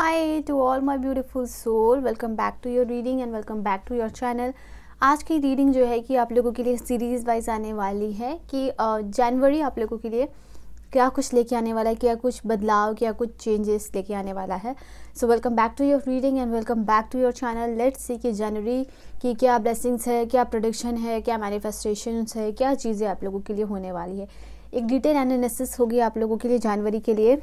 Hi to all my beautiful soul, welcome back to your reading and welcome back to your channel। आज की reading जो है कि आप लोगों के लिए सीरीज़ वाइज आने वाली है कि जनवरी आप लोगों के लिए क्या कुछ लेके आने वाला है, क्या कुछ बदलाव, क्या कुछ चेंजेस लेके आने वाला है। So welcome back to your reading and welcome back to your channel. Let's see कि जनवरी की क्या ब्लेसिंग्स है, क्या प्रोडिक्शन है, क्या मैनिफेस्टेशंस है, क्या चीज़ें आप लोगों के लिए होने वाली है। एक डिटेल एनालिसिस होगी आप लोगों के लिए जनवरी के लिए।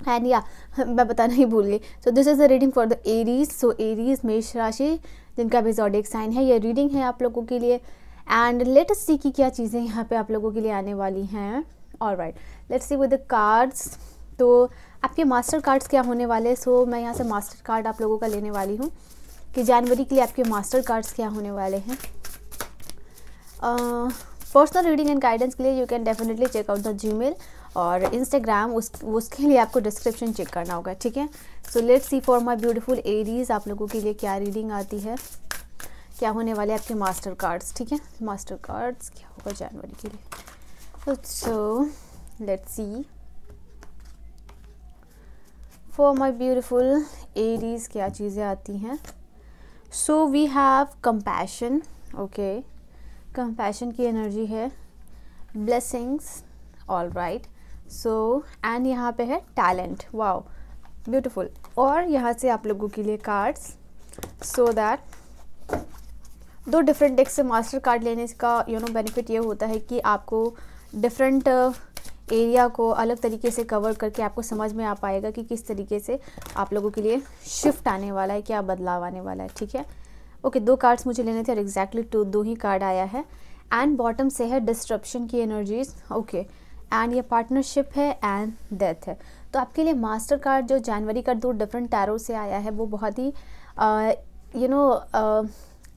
एंड या मैं बताना ही भूल गई। So this is a reading for the Aries. So Aries मेष राशि जिनका भी ज़ोडिएक साइन है, ये रीडिंग है आप लोगों के लिए। एंड लेट अस सी कि क्या चीज़ें यहाँ पे आप लोगों के लिए आने वाली हैं। Alright, let's see with the cards. तो आपके मास्टर कार्ड्स क्या होने वाले। सो मैं यहाँ से मास्टर कार्ड आप लोगों का लेने वाली हूँ कि जनवरी के लिए आपके मास्टर कार्ड्स क्या होने वाले हैं। पर्सनल रीडिंग एंड गाइडेंस के लिए you can definitely check out the Gmail और इंस्टाग्राम, उसके लिए आपको डिस्क्रिप्शन चेक करना होगा, ठीक है। So let's see for my beautiful Aries आप लोगों के लिए क्या रीडिंग आती है, क्या होने वाले आपके मास्टर कार्ड्स, ठीक है। मास्टर कार्ड्स क्या होगा जनवरी के लिए। So let's see for my beautiful Aries क्या चीज़ें आती हैं। So we have compassion, okay, compassion की एनर्जी है, blessings, all right. So and यहाँ पे है टैलेंट, वाओ ब्यूटीफुल। और यहाँ से आप लोगों के लिए कार्ड्स, सो दैट दो डिफरेंट डेक से मास्टर कार्ड लेने का बेनिफिट ये होता है कि आपको डिफरेंट एरिया को अलग तरीके से कवर करके आपको समझ में आ पाएगा कि किस तरीके से आप लोगों के लिए शिफ्ट आने वाला है, क्या बदलाव आने वाला है, ठीक है। ओके, दो कार्ड्स मुझे लेने थे और एग्जैक्टली दो ही कार्ड आया है। एंड बॉटम से है डिस्ट्रप्शन की एनर्जीज, ओके, एंड ये पार्टनरशिप है एंड डेथ है। तो आपके लिए मास्टर कार्ड जो जनवरी का दो डिफरेंट टैरो से आया है वो बहुत ही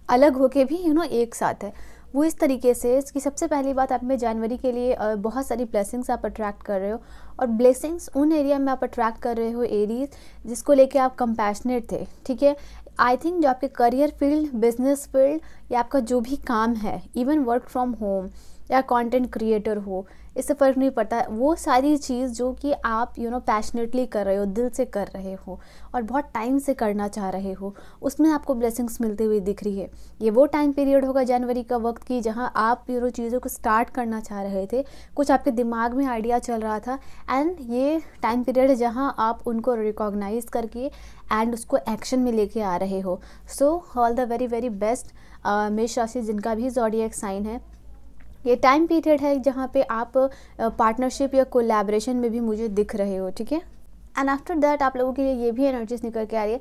अलग होके भी एक साथ है। वो इस तरीके से कि सबसे पहली बात, आप में जनवरी के लिए बहुत सारी ब्लेसिंग्स आप अट्रैक्ट कर रहे हो और ब्लेसिंग्स उन एरिया में आप अट्रैक्ट कर रहे हो एरीज जिसको लेके आप कंपैशनेट थे, ठीक है। आई थिंक जो आपके करियर फील्ड, बिजनेस फील्ड या आपका जो भी काम है, इवन वर्क फ्रॉम होम या कंटेंट क्रिएटर हो, इससे फ़र्क नहीं पड़ता, वो सारी चीज़ जो कि आप पैशनेटली कर रहे हो, दिल से कर रहे हो और बहुत टाइम से करना चाह रहे हो, उसमें आपको ब्लेसिंग्स मिलती हुई दिख रही है। ये वो टाइम पीरियड होगा जनवरी का वक्त की जहाँ आप चीज़ों को स्टार्ट करना चाह रहे थे, कुछ आपके दिमाग में आइडिया चल रहा था एंड ये टाइम पीरियड है जहाँ आप उनको रिकॉग्नाइज करके एंड उसको एक्शन में लेके आ रहे हो। So all the very very best मेष राशि जिनका भी ज़ोडिएक साइन है। ये टाइम पीरियड है जहाँ पे आप पार्टनरशिप या कोलैबोरेशन में भी मुझे दिख रहे हो, ठीक है। एंड आफ्टर दैट आप लोगों के लिए ये भी एनर्जीज निकल के आ रही है,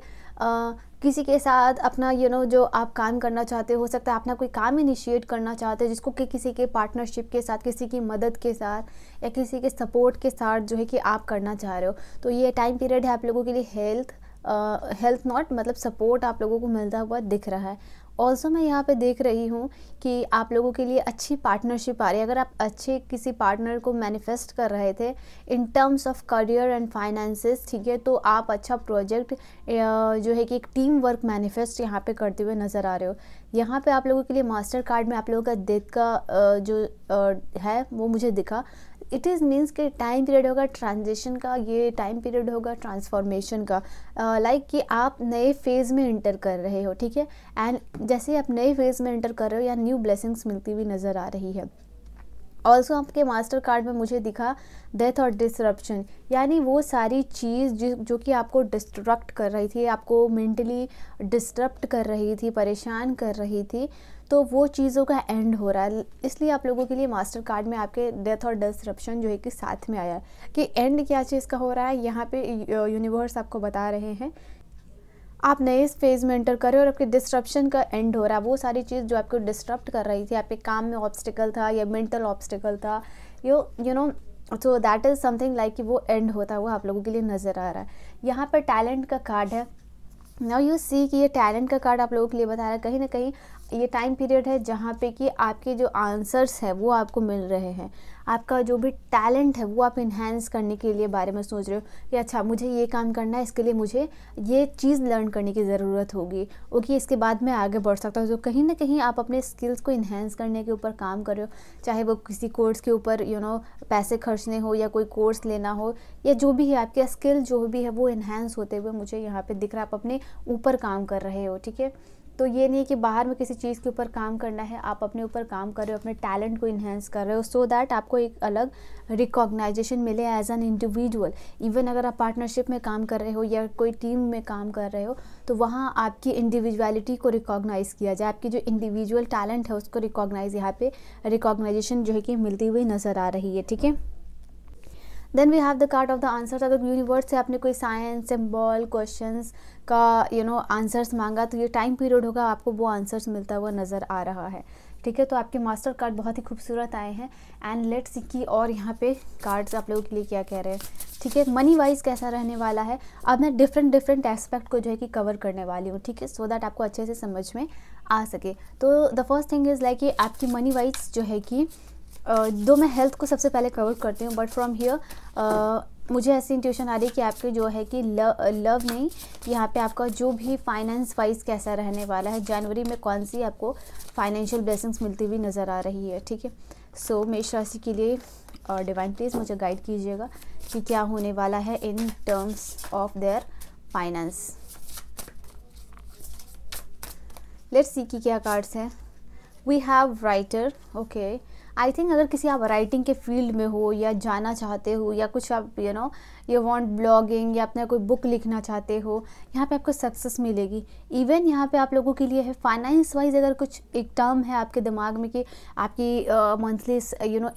किसी के साथ अपना जो आप काम करना चाहते हो सकता है, अपना कोई काम इनिशिएट करना चाहते हो जिसको कि किसी के पार्टनरशिप के साथ, किसी की मदद के साथ या किसी के सपोर्ट के साथ जो है कि आप करना चाह रहे हो। तो ये टाइम पीरियड है आप लोगों के लिए हेल्थ नॉट मतलब सपोर्ट आप लोगों को मिलता हुआ दिख रहा है। ऑल्सो मैं यहाँ पे देख रही हूँ कि आप लोगों के लिए अच्छी पार्टनरशिप आ रही है। अगर आप अच्छे किसी पार्टनर को मैनिफेस्ट कर रहे थे इन terms of career and finances, ठीक है, तो आप अच्छा प्रोजेक्ट जो है कि एक टीम वर्क मैनिफेस्ट यहाँ पे करते हुए नज़र आ रहे हो। यहाँ पे आप लोगों के लिए मास्टर कार्ड में आप लोगों का डेथ का जो है वो मुझे दिखा। इट इज़ मीन्स कि टाइम पीरियड होगा ट्रांजिशन का, ये टाइम पीरियड होगा ट्रांसफॉर्मेशन का, लाइक कि आप नए फेज़ में इंटर कर रहे हो, ठीक है। एंड जैसे आप नए फेज़ में इंटर कर रहे हो या न्यू ब्लेसिंग्स मिलती हुई नज़र आ रही है। ऑल्सो आपके मास्टर कार्ड में मुझे दिखा डेथ और डिसरप्शन, यानी वो सारी चीज़ जो कि आपको डिस्ट्रक्ट कर रही थी, आपको मेंटली डिस्टर्ब कर रही थी, परेशान कर रही थी, तो वो चीज़ों का एंड हो रहा है। इसलिए आप लोगों के लिए मास्टर कार्ड में आपके डेथ और डिसरप्शन जो है कि साथ में आया है कि एंड क्या चीज़ का हो रहा है। यहाँ पे यूनिवर्स आपको बता रहे हैं आप नए फेज़ में एंटर कर रहे हो और आपके डिस्ट्रप्शन का एंड हो रहा है। वो सारी चीज़ जो आपको डिस्टर्ब कर रही थी, आपके काम में ऑब्स्टिकल था या मेंटल ऑब्स्टिकल था, so that is something like कि वो एंड होता हुआ आप लोगों के लिए नज़र आ रहा है। यहाँ पर टैलेंट का कार्ड है। नाउ यू सी कि ये टैलेंट का कार्ड आप लोगों के लिए बता रहा है, कहीं ना कहीं ये टाइम पीरियड है जहाँ पे कि आपके जो आंसर्स हैं वो आपको मिल रहे हैं, आपका जो भी टैलेंट है वो आप इन्हेंस करने के लिए बारे में सोच रहे हो कि अच्छा मुझे ये काम करना है, इसके लिए मुझे ये चीज़ लर्न करने की ज़रूरत होगी, ओके इसके बाद मैं आगे बढ़ सकता हूँ। तो कहीं ना कहीं आप अपने स्किल्स को इन्हेंस करने के ऊपर काम कर रहे हो, चाहे वो किसी कोर्स के ऊपर पैसे खर्चने हो या कोई कोर्स लेना हो, या जो भी है आपके स्किल जो भी है वो इन्हेंस होते हुए मुझे यहाँ पे दिख रहा है। आप अपने ऊपर काम कर रहे हो, ठीक है। तो ये नहीं है कि बाहर में किसी चीज़ के ऊपर काम करना है, आप अपने ऊपर काम कर रहे हो, अपने टैलेंट को इन्हेंस कर रहे हो, सो दैट आपको एक अलग रिकॉग्नाइजेशन मिले एज एन इंडिविजुअल। इवन अगर आप पार्टनरशिप में काम कर रहे हो या कोई टीम में काम कर रहे हो, तो वहाँ आपकी इंडिविजुअलिटी को रिकॉग्नाइज़ किया जाए, आपकी जो इंडिविजुअल टैलेंट है उसको रिकॉग्नाइज, यहाँ पे रिकॉग्नाइजेशन जो है कि मिलती हुई नज़र आ रही है, ठीक है। Then we have the card of the answers. अगर यूनिवर्स से आपने कोई साइंस सिंबल क्वेश्चंस का आंसर्स मांगा, तो ये टाइम पीरियड होगा आपको वो आंसर्स मिलता हुआ नज़र आ रहा है, ठीक है। तो आपके मास्टर कार्ड बहुत ही खूबसूरत आए हैं। एंड लेट्स सी कि और यहाँ पे कार्ड्स आप लोगों के लिए क्या कह रहे हैं, ठीक है। मनी वाइज कैसा रहने वाला है, अब मैं डिफरेंट एस्पेक्ट को जो है कि कवर करने वाली हूँ, ठीक है, सो दैट आपको अच्छे से समझ में आ सके। तो the first thing is like कि आपकी मनी वाइज जो है कि दो मैं हेल्थ को सबसे पहले कवर करती हूँ, बट फ्रॉम हियर मुझे ऐसी इंट्यूशन आ रही है कि आपके जो है कि लव नहीं, यहाँ पे आपका जो भी फाइनेंस वाइज कैसा रहने वाला है, जनवरी में कौन सी आपको फाइनेंशियल ब्लेसिंग्स मिलती हुई नज़र आ रही है, ठीक है। सो मेष राशि के लिए डिवाइन प्लीज़ मुझे गाइड कीजिएगा कि क्या होने वाला है in terms of their finance. Let's see कि क्या कार्ड्स हैं। We have writer, okay. I think अगर किसी आप राइटिंग के फील्ड में हो या जाना चाहते हो, या कुछ आप यू वांट ब्लॉगिंग या अपना कोई बुक लिखना चाहते हो, यहाँ पे आपको सक्सेस मिलेगी। इवन यहाँ पे आप लोगों के लिए है फाइनेंस वाइज, अगर कुछ एक टर्म है आपके दिमाग में कि आपकी मंथली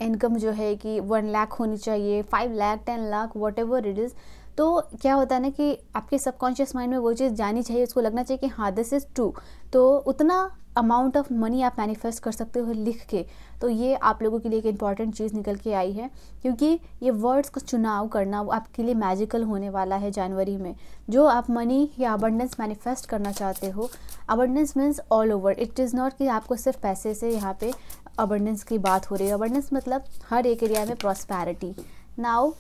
इनकम जो है कि 1 लाख होनी चाहिए, 5 lakh 10 lakh what ever it is, तो क्या होता है ना कि आपके सबकॉन्शियस माइंड में वो चीज़ जानी चाहिए, उसको लगना चाहिए कि हाँ दिस इज़ ट्रू, तो उतना अमाउंट ऑफ मनी आप मैनिफेस्ट कर सकते हो लिख के। तो ये आप लोगों के लिए एक इम्पॉर्टेंट चीज़ निकल के आई है, क्योंकि ये वर्ड्स को चुनाव करना वो आपके लिए मैजिकल होने वाला है जनवरी में। जो आप मनी या अबंडेंस मैनिफेस्ट करना चाहते हो, abundance means all over, it is not कि आपको सिर्फ पैसे से यहाँ पे अबंडेंस की बात हो रही है। अबंडेंस मतलब हर एक एरिया में प्रॉस्पैरिटी। नाउ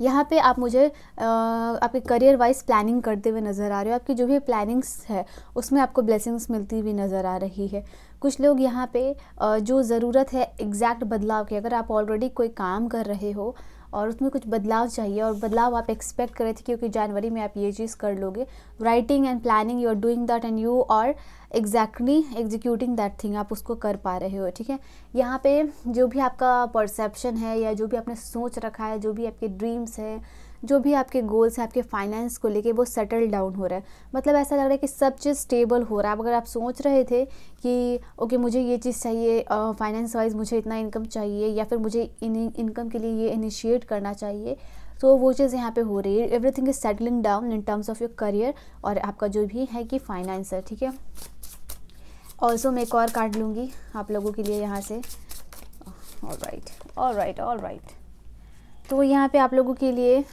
यहाँ पे आप मुझे आपके करियर वाइज प्लानिंग करते हुए नज़र आ रहे हो, आपकी जो भी प्लानिंग्स है उसमें आपको ब्लेसिंग्स मिलती हुई नज़र आ रही है। कुछ लोग यहाँ पे जो ज़रूरत है एग्जैक्ट बदलाव की, अगर आप ऑलरेडी कोई काम कर रहे हो और उसमें कुछ बदलाव चाहिए और बदलाव आप एक्सपेक्ट कर रहे थे क्योंकि जनवरी में आप ये चीज़ कर लोगे, writing and planning, you are doing that and you are exactly executing that thing, आप उसको कर पा रहे हो, ठीक है। यहाँ पे जो भी आपका परसेप्शन है या जो भी आपने सोच रखा है, जो भी आपके ड्रीम्स है, जो भी आपके गोल्स हैं आपके फाइनेंस को लेके, वो सेटल डाउन हो रहा है। मतलब ऐसा लग रहा है कि सब चीज़ स्टेबल हो रहा है। अगर आप सोच रहे थे कि ओके मुझे ये चीज़ चाहिए, फाइनेंस वाइज मुझे इतना इनकम चाहिए, या फिर मुझे इनकम के लिए ये इनिशिएट करना चाहिए, तो वो चीज़ यहाँ पे हो रही है। Everything is settling down in terms of your career और आपका जो भी है कि फाइनेंस है, ठीक है। ऑल्सो मैं एक और कार्ड लूँगी आप लोगों के लिए यहाँ से। All right. तो यहाँ पे आप लोगों के लिए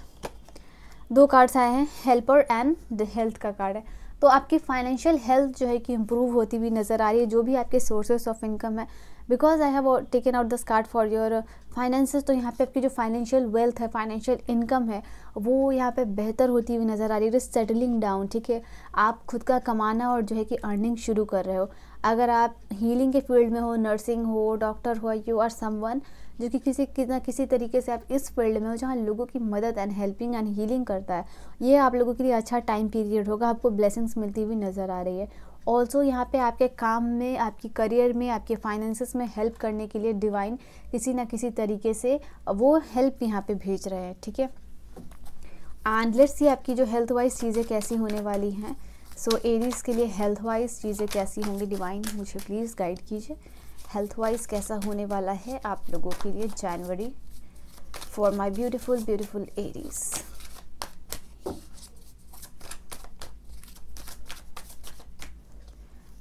2 कार्ड्स आए हैं, हेल्पर एंड द हेल्थ का कार्ड है। तो आपकी फाइनेंशियल हेल्थ जो है कि इम्प्रूव होती हुई नज़र आ रही है, जो भी आपके सोर्सेस ऑफ इनकम है, because I have taken out this card for your finances. तो यहाँ पे आपकी जो फाइनेंशियल वेल्थ है, फाइनेंशियल इनकम है, वो यहाँ पे बेहतर होती हुई नज़र आ रही है। इट इज सेटलिंग डाउन, ठीक है। आप खुद का कमाना और जो है कि अर्निंग शुरू कर रहे हो। अगर आप हीलिंग के फील्ड में हो, नर्सिंग हो, डॉक्टर हो, यू आर समवन जो कि किसी तरीके से आप इस फील्ड में हो जहाँ लोगों की मदद एंड हेल्पिंग एंड हीलिंग करता है, ये आप लोगों के लिए अच्छा टाइम पीरियड होगा। आपको ब्लेसिंग्स मिलती हुई नज़र आ रही है। ऑल्सो यहाँ पे आपके काम में, आपकी करियर में, आपके फाइनेंसेस में हेल्प करने के लिए डिवाइन किसी ना किसी तरीके से वो हेल्प यहाँ पे भेज रहे हैं, ठीक है। एंड लेट्स सी आपकी जो हेल्थ वाइज चीज़ें कैसी होने वाली हैं। सो एरीज के लिए हेल्थ वाइज चीज़ें कैसी होंगी, डिवाइन मुझे प्लीज़ गाइड कीजिए। हेल्थ वाइज कैसा होने वाला है आप लोगों के लिए जनवरी फॉर माई ब्यूटिफुल एरीज।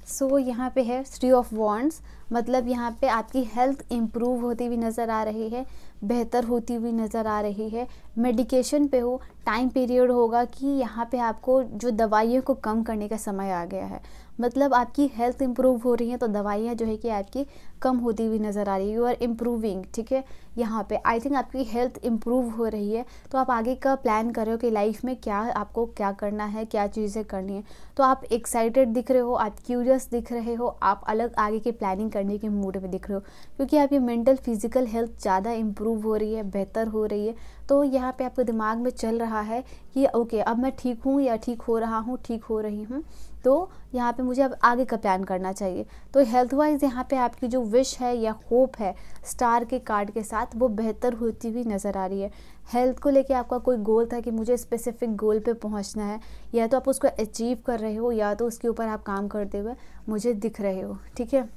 सो यहाँ पे है 3 ऑफ वॉन्ड्स, मतलब यहाँ पे आपकी हेल्थ इम्प्रूव होती हुई नज़र आ रही है, बेहतर होती हुई नज़र आ रही है। मेडिकेशन पे हो, टाइम पीरियड होगा कि यहाँ पे आपको जो दवाइयों को कम करने का समय आ गया है। मतलब आपकी हेल्थ इंप्रूव हो रही है, तो दवाइयाँ जो है कि आपकी कम होती हुई नज़र आ रही है, यू आर इम्प्रूविंग, ठीक है। यहाँ पे आई थिंक आपकी हेल्थ इंप्रूव हो रही है, तो आप आगे का प्लान कर रहे हो कि लाइफ में क्या आपको क्या करना है, क्या चीज़ें करनी है। तो आप एक्साइटेड दिख रहे हो, आप क्यूरियस दिख रहे हो, आप अलग आगे की प्लानिंग करने के मूड में दिख रहे हो, क्योंकि आपकी मेंटल फिजिकल हेल्थ ज़्यादा इंप्रूव हो रही है, बेहतर हो रही है। तो यहाँ पे आपके दिमाग में चल रहा है कि ओके अब मैं ठीक हूँ या ठीक हो रहा हूँ, ठीक हो रही हूँ, तो यहाँ पे मुझे अब आगे का प्लान करना चाहिए। तो हेल्थ वाइज यहाँ पे आपकी जो विश है या होप है स्टार के कार्ड के साथ, वो बेहतर होती हुई नज़र आ रही है। हेल्थ को लेके आपका कोई गोल था कि मुझे स्पेसिफिक गोल पे पहुँचना है, या तो आप उसको अचीव कर रहे हो या तो उसके ऊपर आप काम करते हुए मुझे दिख रहे हो, ठीक है।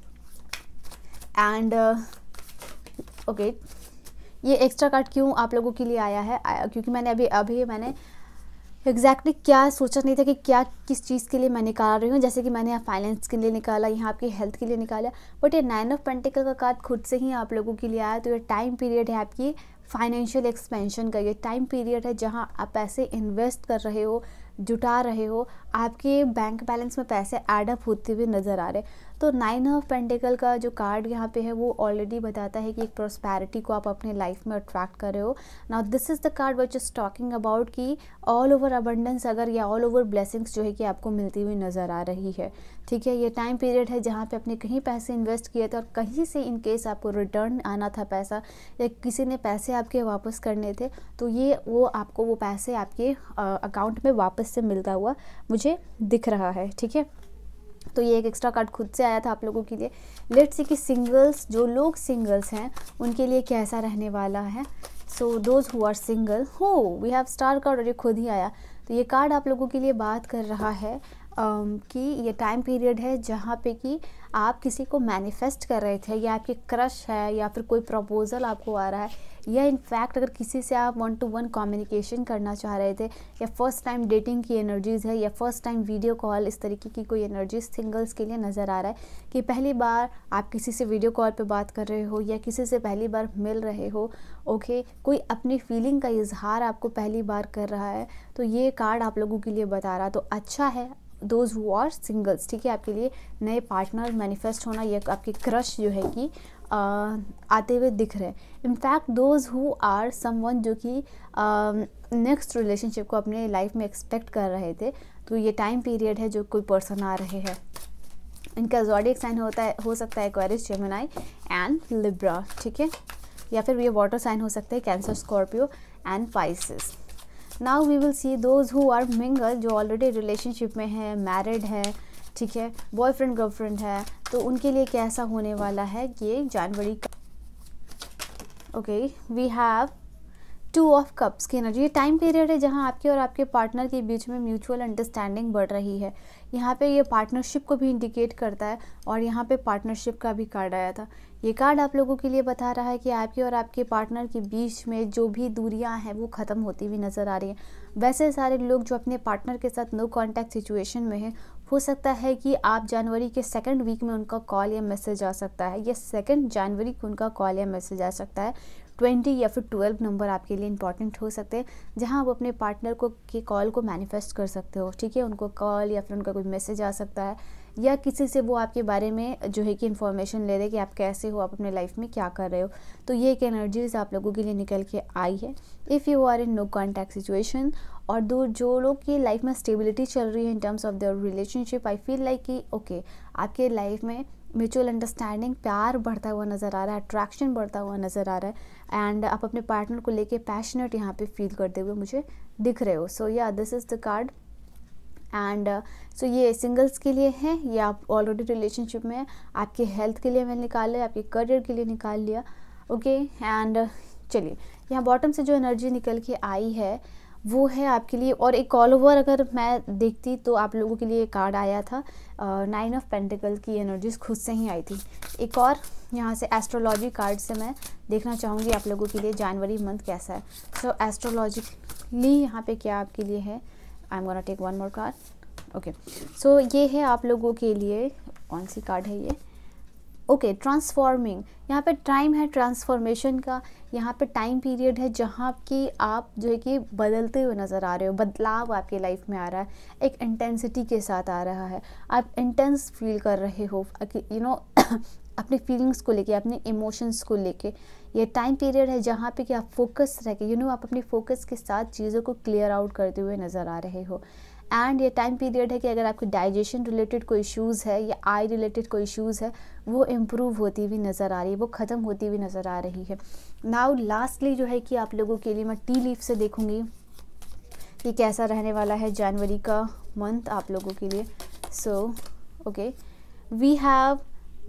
एंड ओके, ये एक्स्ट्रा कार्ड क्यों आप लोगों के लिए आया है, क्योंकि मैंने अभी मैंने एग्जैक्टली क्या सोचा नहीं था कि क्या किस चीज़ के लिए मैं निकाल रही हूँ। जैसे कि मैंने यहाँ फाइनेंस के लिए निकाला, यहाँ आपकी हेल्थ के लिए निकाला, बट ये 9 ऑफ पेंटिकल का कार्ड खुद से ही आप लोगों के लिए आया। तो ये टाइम पीरियड है आपकी फाइनेंशियल एक्सपेंशन का, ये टाइम पीरियड है जहाँ आप पैसे इन्वेस्ट कर रहे हो, जुटा रहे हो, आपके बैंक बैलेंस में पैसे एडअप होते हुए नज़र आ रहे हैं। तो 9 ऑफ पेंटिकल का जो कार्ड यहाँ पे है वो ऑलरेडी बताता है कि एक प्रॉस्पेरिटी को आप अपने लाइफ में अट्रैक्ट कर रहे हो। Now this is the card which is talking about कि ऑल ओवर अबंडेंस अगर या ऑल ओवर ब्लेसिंग्स जो है कि आपको मिलती हुई नज़र आ रही है, ठीक है। ये टाइम पीरियड है जहाँ पे आपने कहीं पैसे इन्वेस्ट किए थे और कहीं से इन केस आपको रिटर्न आना था पैसा, या किसी ने पैसे आपके वापस करने थे, तो ये वो आपको वो पैसे आपके अकाउंट में वापस से मिलता हुआ मुझे दिख रहा है, ठीक है। तो ये एक एक्स्ट्रा कार्ड खुद से आया था आप लोगों के लिए। लेट्स सी कि सिंगल्स, जो लोग सिंगल्स हैं उनके लिए कैसा रहने वाला है। So those who are single, हो वी हैव स्टार कार्ड और ये खुद ही आया। तो ये कार्ड आप लोगों के लिए बात कर रहा है कि ये टाइम पीरियड है जहाँ पे कि आप किसी को मैनिफेस्ट कर रहे थे, या आपकी क्रश है, या फिर कोई प्रपोजल आपको आ रहा है, या इनफैक्ट अगर किसी से आप 1-to-1 कम्युनिकेशन करना चाह रहे थे, या फर्स्ट टाइम डेटिंग की एनर्जीज़ है, या फर्स्ट टाइम वीडियो कॉल, इस तरीके की कोई एनर्जीज सिंगल्स के लिए नज़र आ रहा है कि पहली बार आप किसी से वीडियो कॉल पे बात कर रहे हो, या किसी से पहली बार मिल रहे हो, ओके, कोई अपनी फीलिंग का इजहार आपको पहली बार कर रहा है। तो ये कार्ड आप लोगों के लिए बता रहा, तो अच्छा है दोज हु आर सिंगल्स, ठीक है। आपके लिए नए पार्टनर मैनिफेस्ट होना, या आपकी क्रश जो है कि आते हुए दिख रहे हैं। In fact those who are someone जो कि नेक्स्ट रिलेशनशिप को अपने लाइफ में एक्सपेक्ट कर रहे थे, तो ये टाइम पीरियड है जो कोई पर्सन आ रहे हैं। इनका ज़ोडिएक साइन हो सकता है एक्वेरियस, जेमिनी एंड लिब्रा, ठीक है, या फिर ये वाटर साइन हो सकते हैं Cancer, Scorpio and Pisces. Now we will see those who are mingle, जो ऑलरेडी रिलेशनशिप में है, मैरिड है, ठीक है, बॉयफ्रेंड गर्लफ्रेंड है, तो उनके लिए कैसा होने वाला है ये जनवरी का। Okay, we have 2 of cups की एनर्जी। ये टाइम पीरियड है जहां आपके और आपके पार्टनर के बीच में म्यूचुअल अंडरस्टैंडिंग बढ़ रही है। यहाँ पे ये पार्टनरशिप को भी इंडिकेट करता है, और यहाँ पे पार्टनरशिप का भी कार्ड आया था। ये कार्ड आप लोगों के लिए बता रहा है कि आपके और आपके पार्टनर के बीच में जो भी दूरियां हैं वो ख़त्म होती हुई नज़र आ रही हैं। वैसे सारे लोग जो अपने पार्टनर के साथ नो कॉन्टैक्ट सिचुएशन में हैं, हो सकता है कि आप जनवरी के 2nd वीक में उनका कॉल या मैसेज आ सकता है, या 2 जनवरी को उनका कॉल या मैसेज आ सकता है। 20 या फिर 12 नंबर आपके लिए इंपॉर्टेंट हो सकते हैं, जहां आप अपने पार्टनर को के कॉल को मैनिफेस्ट कर सकते हो, ठीक है। उनको कॉल या फिर उनका कोई मैसेज आ सकता है, या किसी से वो आपके बारे में जो है कि इन्फॉर्मेशन ले रहे कि आप कैसे हो, आप अपने लाइफ में क्या कर रहे हो। तो ये एक एनर्जीज आप लोगों के लिए निकल के आई है if you are in no contact situation. और जो लोग की लाइफ में स्टेबिलिटी चल रही है in terms of their relationship, I feel like कि ओके आपके लाइफ में म्यूचुअल अंडरस्टैंडिंग, प्यार बढ़ता हुआ नज़र आ रहा है, अट्रैक्शन बढ़ता हुआ नज़र आ रहा है, एंड आप अपने पार्टनर को लेके पैशनेट यहाँ पे फील करते हुए मुझे दिख रहे हो। सो yeah this is the card. And so ये सिंगल्स के लिए है, या आप ऑलरेडी रिलेशनशिप में है। आपके हेल्थ के लिए मैंने निकाल लिया, आपके करियर के लिए निकाल लिया, ओके। एंड चलिए यहाँ बॉटम से जो एनर्जी निकल के आई है वो है आपके लिए। और एक ऑल ओवर अगर मैं देखती तो आप लोगों के लिए कार्ड आया था 9 ऑफ पेंटिकल की एनर्जीज खुद से ही आई थी। एक और यहाँ से एस्ट्रोलॉजी कार्ड से मैं देखना चाहूँगी आप लोगों के लिए जनवरी मंथ कैसा है। सो एस्ट्रोलॉजिकली यहाँ पे क्या आपके लिए है, I am gonna take 1 more card, okay. So ये है आप लोगों के लिए, कौन सी कार्ड है ये, ओके, ट्रांसफॉर्मिंग, यहाँ पे टाइम है ट्रांसफॉर्मेशन का, यहाँ पे टाइम पीरियड है जहाँ कि आप जो है कि बदलते हुए नज़र आ रहे हो, बदलाव आपके लाइफ में आ रहा है, एक इंटेंसिटी के साथ आ रहा है, आप इंटेंस फील कर रहे हो अपनी फीलिंग्स को लेके, अपने इमोशंस को लेके। ये टाइम पीरियड है जहाँ पे कि आप फोकस रह के आप अपने फोकस के साथ चीज़ों को क्लियर आउट करते हुए नज़र आ रहे हो। एंड ये टाइम पीरियड है कि अगर आपके डाइजेशन रिलेटेड कोई इश्यूज़ है या आई रिलेटेड कोई इश्यूज़ है, वो इम्प्रूव होती हुई नज़र आ रही है, वो ख़त्म होती हुई नज़र आ रही है। नाउ लास्टली जो है कि आप लोगों के लिए मैं टी लीफ से देखूँगी कि कैसा रहने वाला है जनवरी का मंथ आप लोगों के लिए। So okay, we have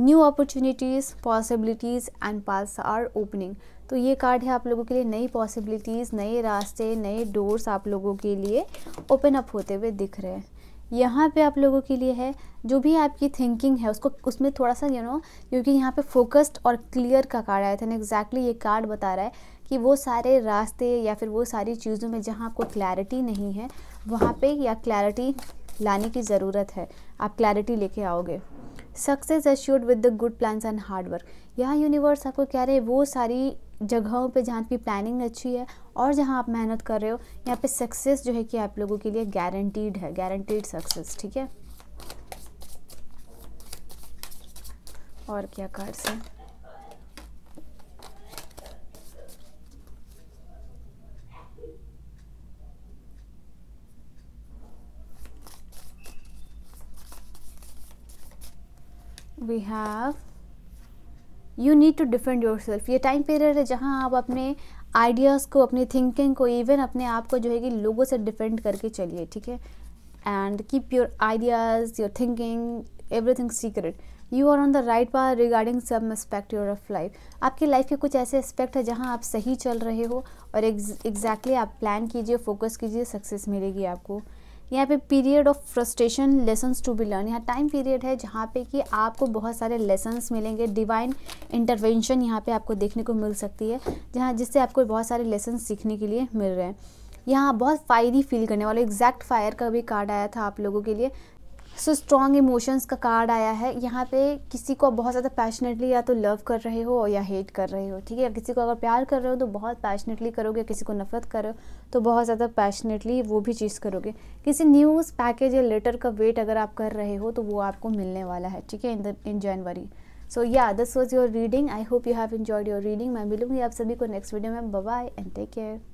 new opportunities, possibilities and paths are opening. तो ये कार्ड है आप लोगों के लिए नई पॉसिबिलिटीज़, नए रास्ते, नए डोर्स आप लोगों के लिए ओपन अप होते हुए दिख रहे हैं। यहाँ पे आप लोगों के लिए है जो भी आपकी थिंकिंग है उसको, उसमें थोड़ा सा क्योंकि यहाँ पे फोकस्ड और क्लियर का कार्ड आया था, एग्जैक्टली ये कार्ड बता रहा है कि वो सारे रास्ते या फिर वो सारी चीज़ों में जहाँ आपको क्लैरिटी नहीं है, वहाँ पे या क्लैरिटी लाने की ज़रूरत है, आप क्लैरिटी लेके आओगे। Success assured with the good plans and hard work, यहाँ यूनिवर्स आपको कह रहे हैं वो सारी जगहों पे जहाँ की प्लानिंग अच्छी है और जहाँ आप मेहनत कर रहे हो, यहाँ पे सक्सेस जो है कि आप लोगों के लिए गारंटीड है, गारंटीड सक्सेस। ठीक है, और क्या कार्ड्स हैं? We have you need to defend yourself. ये टाइम पीरियड है जहाँ आप अपने आइडियाज़ को, अपनी थिंकिंग को, इवन अपने आप को जो है कि लोगों से डिफेंड करके चलिए। ठीक है, and keep your ideas, your thinking, everything secret. You are on the right path regarding some aspect your of life. आपकी लाइफ के कुछ ऐसे एस्पेक्ट है जहाँ आप सही चल रहे हो और एग्जैक्टली आप प्लान कीजिए, फोकस कीजिए, सक्सेस मिलेगी आपको। यहाँ पे period of frustration, lessons to be learn, यहाँ टाइम पीरियड है जहाँ पे कि आपको बहुत सारे लेसन्स मिलेंगे, डिवाइन इंटरवेंशन यहाँ पे आपको देखने को मिल सकती है, जहाँ जिससे आपको बहुत सारे लेसन्स सीखने के लिए मिल रहे हैं। यहाँ बहुत फायरी फील करने वाले, एग्जैक्ट फायर का भी कार्ड आया था आप लोगों के लिए। सो स्ट्रॉन्ग इमोशंस का कार्ड आया है। यहाँ पे किसी को बहुत ज़्यादा पैशनेटली या तो लव कर रहे हो या हेट कर रहे हो। ठीक है, किसी को अगर प्यार कर रहे हो तो बहुत पैशनेटली करोगे, किसी को नफरत कर रहे हो तो बहुत ज़्यादा पैशनेटली वो भी चीज़ करोगे। किसी न्यूज़, पैकेज या लेटर का वेट अगर आप कर रहे हो तो वो आपको मिलने वाला है। ठीक है, इन January. So yeah this was your reading. I hope you have enjoyed your reading. मैं मिलूंगी आप सभी को नेक्स्ट वीडियो में। Bye bye and take care.